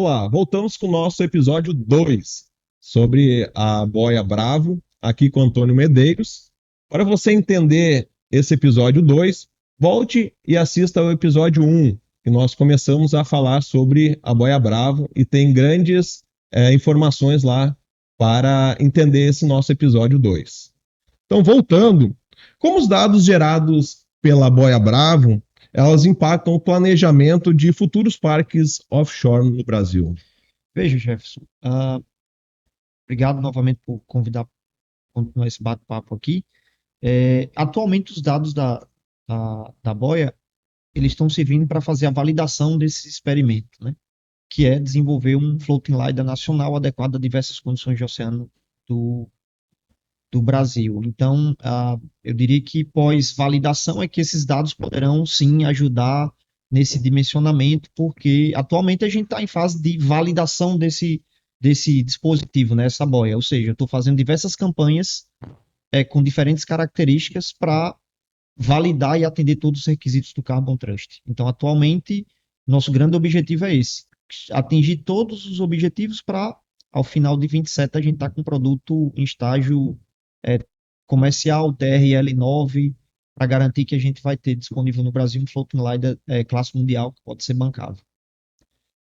lá, voltamos com o nosso episódio 2 sobre a boia Bravo, aqui com Antônio Medeiros. Para você entender esse episódio 2, volte e assista ao episódio 1, que nós começamos a falar sobre a boia Bravo e tem grandes informações lá para entender esse nosso episódio 2. Então, voltando, como os dados gerados pela boia Bravo, elas impactam o planejamento de futuros parques offshore no Brasil. Veja, Jefferson, obrigado novamente por convidar para continuar esse bate-papo aqui. Atualmente, os dados da Boia, eles estão servindo para fazer a validação desse experimento, né? Que é desenvolver um floating LiDAR nacional adequado a diversas condições de oceano do, do Brasil. Então, eu diria que pós-validação é que esses dados poderão, sim, ajudar nesse dimensionamento, porque atualmente a gente está em fase de validação desse dispositivo, né, essa boia. Ou seja, eu estou fazendo diversas campanhas com diferentes características para validar e atender todos os requisitos do Carbon Trust. Então, atualmente, nosso grande objetivo é esse, atingir todos os objetivos para, ao final de 27, a gente estar com um produto em estágio é, comercial, TRL9, para garantir que a gente vai ter disponível no Brasil um floating LiDAR classe mundial que pode ser bancável.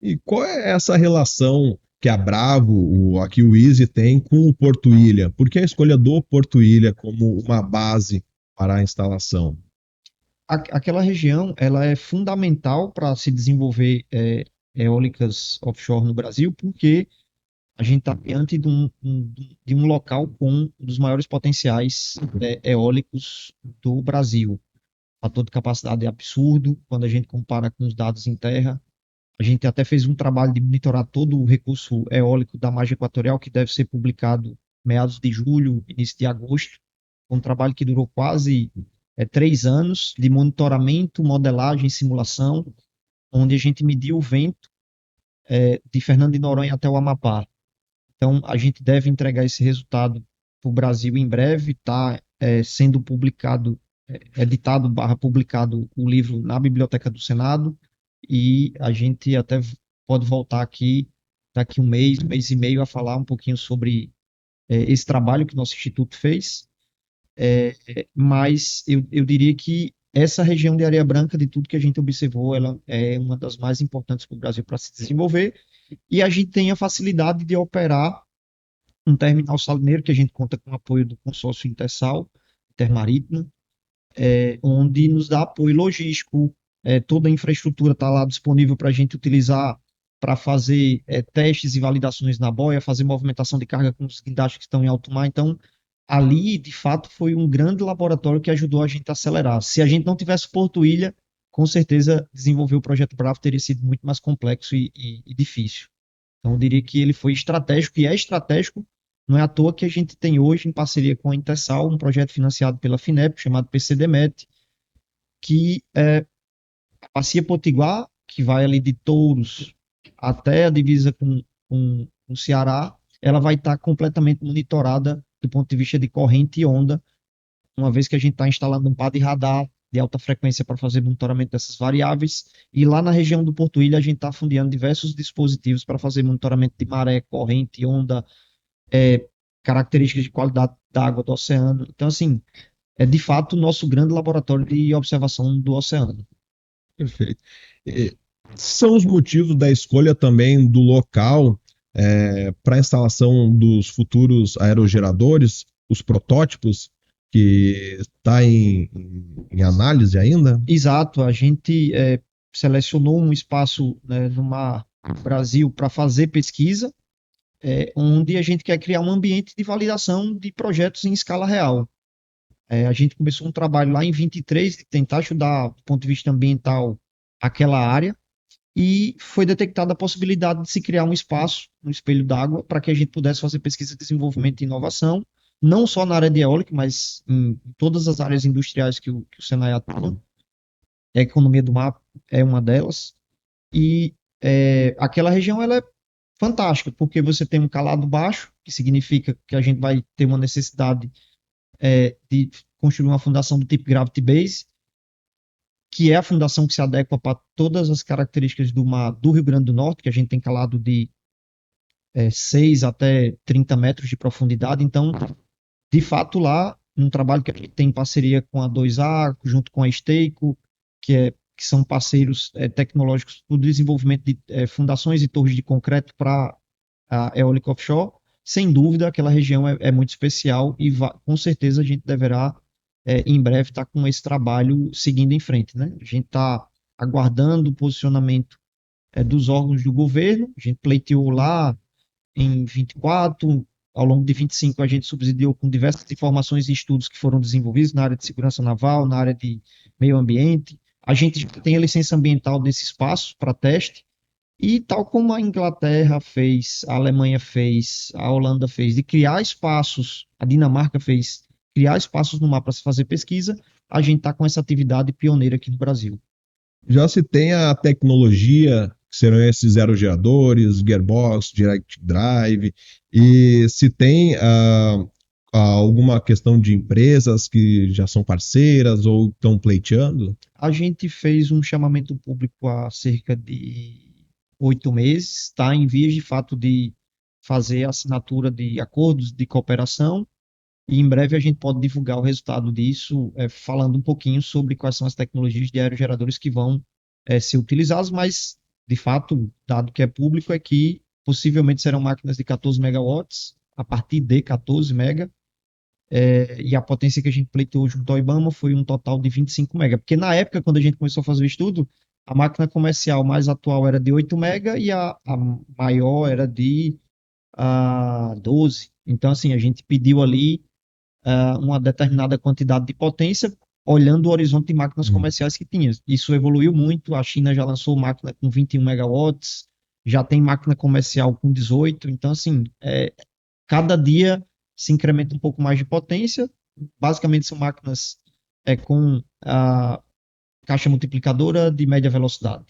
E qual é essa relação que a Bravo, aqui o Easy, tem com o Porto Ilha? Por que a escolha do Porto Ilha como uma base para a instalação? Aquela região ela é fundamental para se desenvolver eólicas offshore no Brasil, porque a gente está diante de um local com um dos maiores potenciais eólicos do Brasil. O fator de capacidade é absurdo quando a gente compara com os dados em terra. A gente até fez um trabalho de monitorar todo o recurso eólico da margem equatorial, que deve ser publicado meados de julho, início de agosto. Um trabalho que durou quase 3 anos de monitoramento, modelagem e simulação, onde a gente mediu o vento de Fernando de Noronha até o Amapá. Então, a gente deve entregar esse resultado para o Brasil em breve. Está sendo publicado, editado barra publicado o livro na Biblioteca do Senado, e a gente até pode voltar aqui daqui um mês e meio, a falar um pouquinho sobre esse trabalho que nosso instituto fez. Mas eu diria que essa região de Areia Branca, de tudo que a gente observou, ela é uma das mais importantes para o Brasil para se desenvolver, e a gente tem a facilidade de operar um terminal salineiro, que a gente conta com o apoio do consórcio Intersal, Intermarítima, onde nos dá apoio logístico, toda a infraestrutura está lá disponível para a gente utilizar para fazer testes e validações na boia, fazer movimentação de carga com os guindastes que estão em alto mar. Então, ali, de fato, foi um grande laboratório que ajudou a gente a acelerar. Se a gente não tivesse Porto Ilha, com certeza desenvolver o projeto Bravo teria sido muito mais complexo e difícil. Então, eu diria que ele foi estratégico e é estratégico. Não é à toa que a gente tem hoje, em parceria com a Intersal, um projeto financiado pela FINEP, chamado PCDMET, que a Bacia Potiguar, que vai ali de Touros até a divisa com o Ceará, ela vai estar completamente monitorada do ponto de vista de corrente e onda, uma vez que a gente está instalando um par de radar de alta frequência para fazer monitoramento dessas variáveis, e lá na região do Porto Ilha a gente está fundiando diversos dispositivos para fazer monitoramento de maré, corrente, onda, características de qualidade da água do oceano. Então, assim, é de fato o nosso grande laboratório de observação do oceano. Perfeito. E são os motivos da escolha também do local para a instalação dos futuros aerogeradores, os protótipos, que está em análise ainda? Exato, a gente selecionou um espaço, né, no Mar Brasil para fazer pesquisa, onde a gente quer criar um ambiente de validação de projetos em escala real. A gente começou um trabalho lá em 23 de tentar ajudar, do ponto de vista ambiental, aquela área, e foi detectada a possibilidade de se criar um espaço, um espelho d'água, para que a gente pudesse fazer pesquisa, desenvolvimento e inovação, não só na área de eólica, mas em todas as áreas industriais que o Senai atua. A economia do mar é uma delas. E aquela região ela é fantástica, porque você tem um calado baixo, que significa que a gente vai ter uma necessidade de construir uma fundação do tipo Gravity Base, que é a fundação que se adequa para todas as características do mar do Rio Grande do Norte, que a gente tem calado de 6 até 30 metros de profundidade. Então, de fato, lá, um trabalho que a gente tem em parceria com a 2A, junto com a Steico, que são parceiros tecnológicos para o desenvolvimento de fundações e torres de concreto para a eólica offshore. Sem dúvida, aquela região é muito especial e com certeza a gente deverá, em breve, estar com esse trabalho seguindo em frente, né? A gente está aguardando o posicionamento dos órgãos do governo, a gente pleiteou lá em 24, ao longo de 25 a gente subsidiou com diversas informações e estudos que foram desenvolvidos na área de segurança naval, na área de meio ambiente. A gente tem a licença ambiental desse espaço para teste, e tal como a Inglaterra fez, a Alemanha fez, a Holanda fez, de criar espaços, a Dinamarca fez, criar espaços no mar para se fazer pesquisa, a gente está com essa atividade pioneira aqui no Brasil. Já se tem a tecnologia, que serão esses aerogeradores, gearbox, direct drive, e se tem alguma questão de empresas que já são parceiras ou estão pleiteando? A gente fez um chamamento público há cerca de 8 meses, está em vias de fato de fazer a assinatura de acordos de cooperação, e em breve a gente pode divulgar o resultado disso, falando um pouquinho sobre quais são as tecnologias de aerogeradores que vão ser utilizadas, mas de fato, dado que é público, é que possivelmente serão máquinas de 14 megawatts, a partir de 14 mega, e a potência que a gente pleiteou junto ao IBAMA foi um total de 25 mega, porque na época, quando a gente começou a fazer o estudo, a máquina comercial mais atual era de 8 mega e a maior era de 12. Então, assim, a gente pediu ali uma determinada quantidade de potência, olhando o horizonte de máquinas comerciais que tinha. Isso evoluiu muito, a China já lançou máquina com 21 megawatts, já tem máquina comercial com 18, então, assim, cada dia se incrementa um pouco mais de potência. Basicamente são máquinas com a caixa multiplicadora de média velocidade,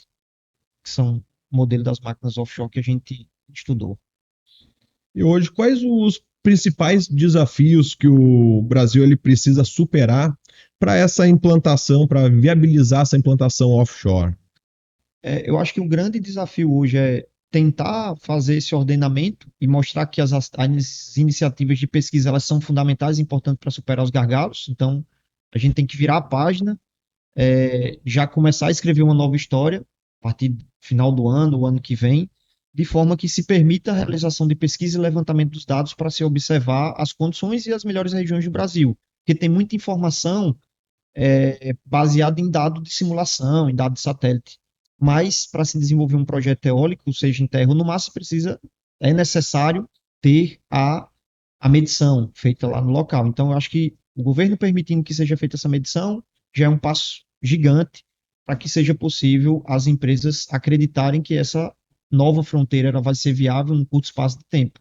que são o modelo das máquinas offshore que a gente estudou. E hoje, quais os principais desafios que o Brasil ele precisa superar para essa implantação, para viabilizar essa implantação offshore? Eu acho que um grande desafio hoje é tentar fazer esse ordenamento e mostrar que as iniciativas de pesquisa elas são fundamentais e importantes para superar os gargalos. Então, a gente tem que virar a página, já começar a escrever uma nova história a partir do final do ano, o ano que vem, de forma que se permita a realização de pesquisa e levantamento dos dados para se observar as condições e as melhores regiões do Brasil. Porque tem muita informação baseada em dado de simulação, em dado de satélite. Mas para se desenvolver um projeto eólico, seja em terra ou no mar, é necessário ter a medição feita lá no local. Então, eu acho que o governo permitindo que seja feita essa medição já é um passo gigante para que seja possível as empresas acreditarem que essa nova fronteira ela vai ser viável num curto espaço de tempo.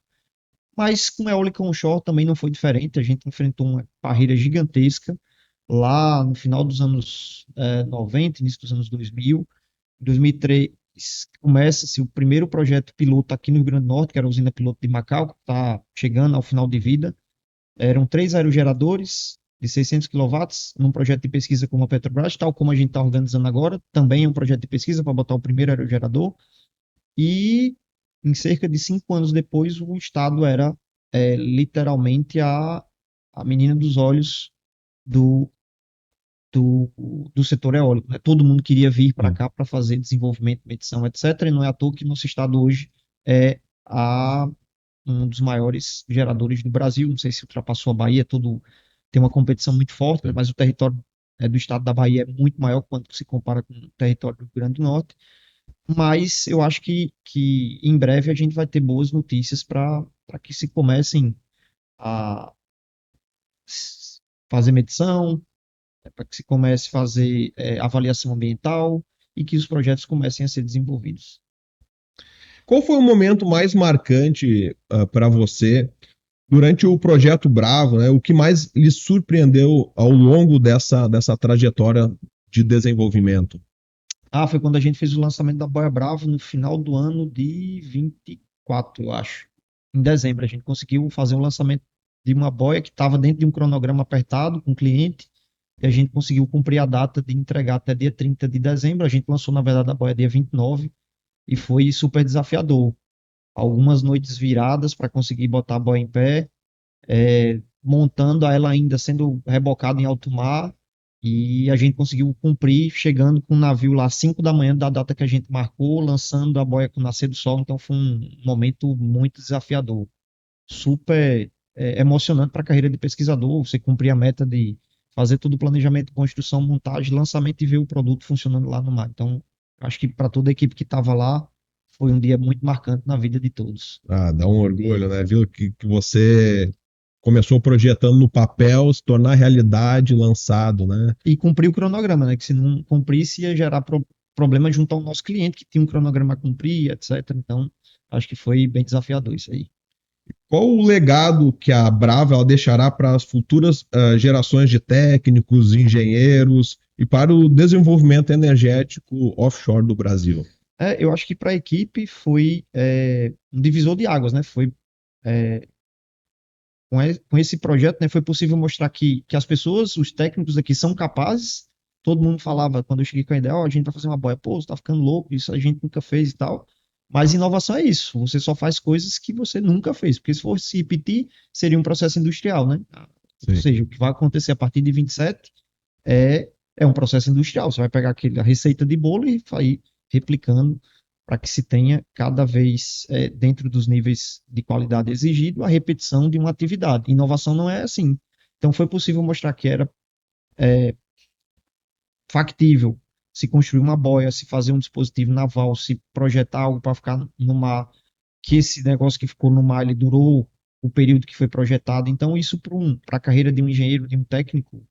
Mas com a eólica onshore também não foi diferente, a gente enfrentou uma barreira gigantesca lá no final dos anos 90, início dos anos 2000. Em 2003 começa-se o primeiro projeto piloto aqui no Rio Grande do Norte, que era a usina piloto de Macau, que está chegando ao final de vida. Eram 3 aerogeradores de 600 quilowatts, num projeto de pesquisa como a Petrobras, tal como a gente está organizando agora, também é um projeto de pesquisa para botar o primeiro aerogerador. E em cerca de 5 anos depois, o Estado era literalmente a menina dos olhos do, do, do setor eólico, né? Todo mundo queria vir para cá para fazer desenvolvimento, medição, etc. E não é à toa que nosso estado hoje é um dos maiores geradores do Brasil. Não sei se ultrapassou a Bahia, tem uma competição muito forte, mas o território do estado da Bahia é muito maior quando se compara com o território do Rio Grande do Norte. Mas eu acho que em breve a gente vai ter boas notícias para que se comecem a fazer medição, para que se comece a fazer avaliação ambiental e que os projetos comecem a ser desenvolvidos. Qual foi o momento mais marcante para você durante o projeto Bravo, né? O que mais lhe surpreendeu ao longo dessa trajetória de desenvolvimento? Foi quando a gente fez o lançamento da Boia Bravo no final do ano de 24, eu acho. Em dezembro, a gente conseguiu fazer um lançamento de uma boia que estava dentro de um cronograma apertado com o cliente. e a gente conseguiu cumprir a data de entregar até dia 30 de dezembro. A gente lançou, na verdade, a boia dia 29 e foi super desafiador. Algumas noites viradas para conseguir botar a boia em pé, montando ela ainda sendo rebocada em alto mar, e a gente conseguiu cumprir, chegando com o navio lá às 5 da manhã da data que a gente marcou, lançando a boia com o nascer do sol. Então foi um momento muito desafiador, super emocionante para a carreira de pesquisador, você cumprir a meta de fazer todo o planejamento, construção, montagem, lançamento e ver o produto funcionando lá no mar. Então, acho que para toda a equipe que estava lá, foi um dia muito marcante na vida de todos. Ah, dá um orgulho, né? Viu que você começou projetando no papel, se tornar realidade, lançado, né? E cumprir o cronograma, né? Que se não cumprisse, ia gerar problema junto ao nosso cliente, que tinha um cronograma a cumprir, etc. Então, acho que foi bem desafiador isso aí. Qual o legado que a Brava ela deixará para as futuras gerações de técnicos, engenheiros e para o desenvolvimento energético offshore do Brasil? Eu acho que para a equipe foi um divisor de águas, né? Foi é, com esse projeto, né, foi possível mostrar que as pessoas, os técnicos aqui são capazes. Todo mundo falava, quando eu cheguei com a ideia, a gente vai fazer uma boia, pô, você tá ficando louco, isso a gente nunca fez e tal. Mas inovação é isso, você só faz coisas que você nunca fez, porque se fosse repetir, seria um processo industrial, né? Ou Sim. seja, o que vai acontecer a partir de 27 é um processo industrial. Você vai pegar a receita de bolo e vai replicando para que se tenha cada vez, dentro dos níveis de qualidade exigido, a repetição de uma atividade. Inovação não é assim. Então, foi possível mostrar que era factível se construir uma boia, se fazer um dispositivo naval, se projetar algo para ficar no mar, que esse negócio que ficou no mar ele durou o período que foi projetado. Então, isso para a carreira de um engenheiro, de um técnico,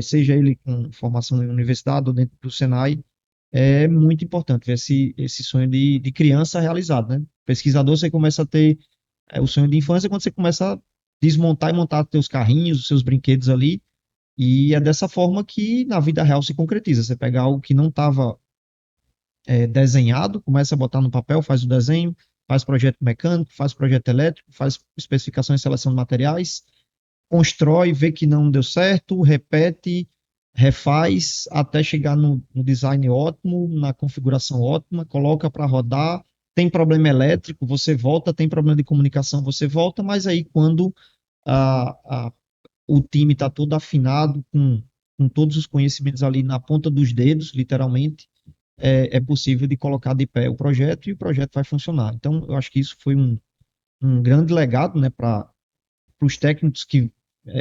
seja ele com formação em universidade ou dentro do Senai, é muito importante ver esse sonho de criança realizado, né? Pesquisador, você começa a ter o sonho de infância quando você começa a desmontar e montar seus carrinhos, os seus brinquedos ali, e é dessa forma que na vida real se concretiza. Você pega algo que não estava desenhado, começa a botar no papel, faz o desenho, faz projeto mecânico, faz projeto elétrico, faz especificações e seleção de materiais, constrói, vê que não deu certo, repete, refaz até chegar no design ótimo, na configuração ótima, coloca para rodar. Tem problema elétrico, você volta, tem problema de comunicação, você volta, mas aí quando a, a, o time está todo afinado, com todos os conhecimentos ali na ponta dos dedos, literalmente, é possível de colocar de pé o projeto e o projeto vai funcionar. Então, eu acho que isso foi um grande legado, né, para os técnicos que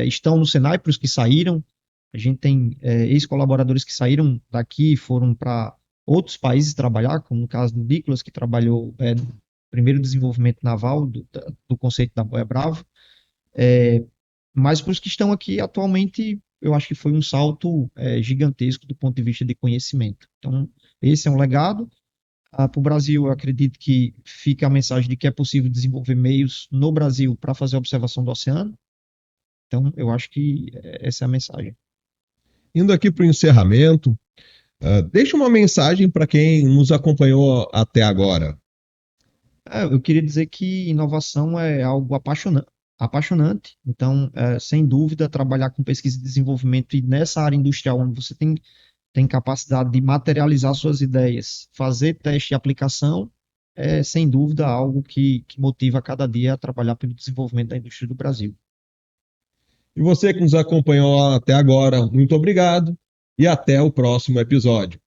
estão no Senai, para os que saíram. A gente tem ex-colaboradores que saíram daqui e foram para outros países trabalhar, como no caso do Nicolas, que trabalhou no primeiro desenvolvimento naval do conceito da Boia Bravo. Mas para os que estão aqui atualmente, eu acho que foi um salto gigantesco do ponto de vista de conhecimento. Então, esse é um legado. Para o Brasil, eu acredito que fica a mensagem de que é possível desenvolver meios no Brasil para fazer a observação do oceano. Então, eu acho que essa é a mensagem. Indo aqui para o encerramento, deixa uma mensagem para quem nos acompanhou até agora. Eu queria dizer que inovação é algo apaixonante. Então, sem dúvida, trabalhar com pesquisa e desenvolvimento e nessa área industrial, onde você tem capacidade de materializar suas ideias, fazer teste e aplicação, é sem dúvida algo que motiva a cada dia a trabalhar pelo desenvolvimento da indústria do Brasil. E você que nos acompanhou até agora, muito obrigado e até o próximo episódio.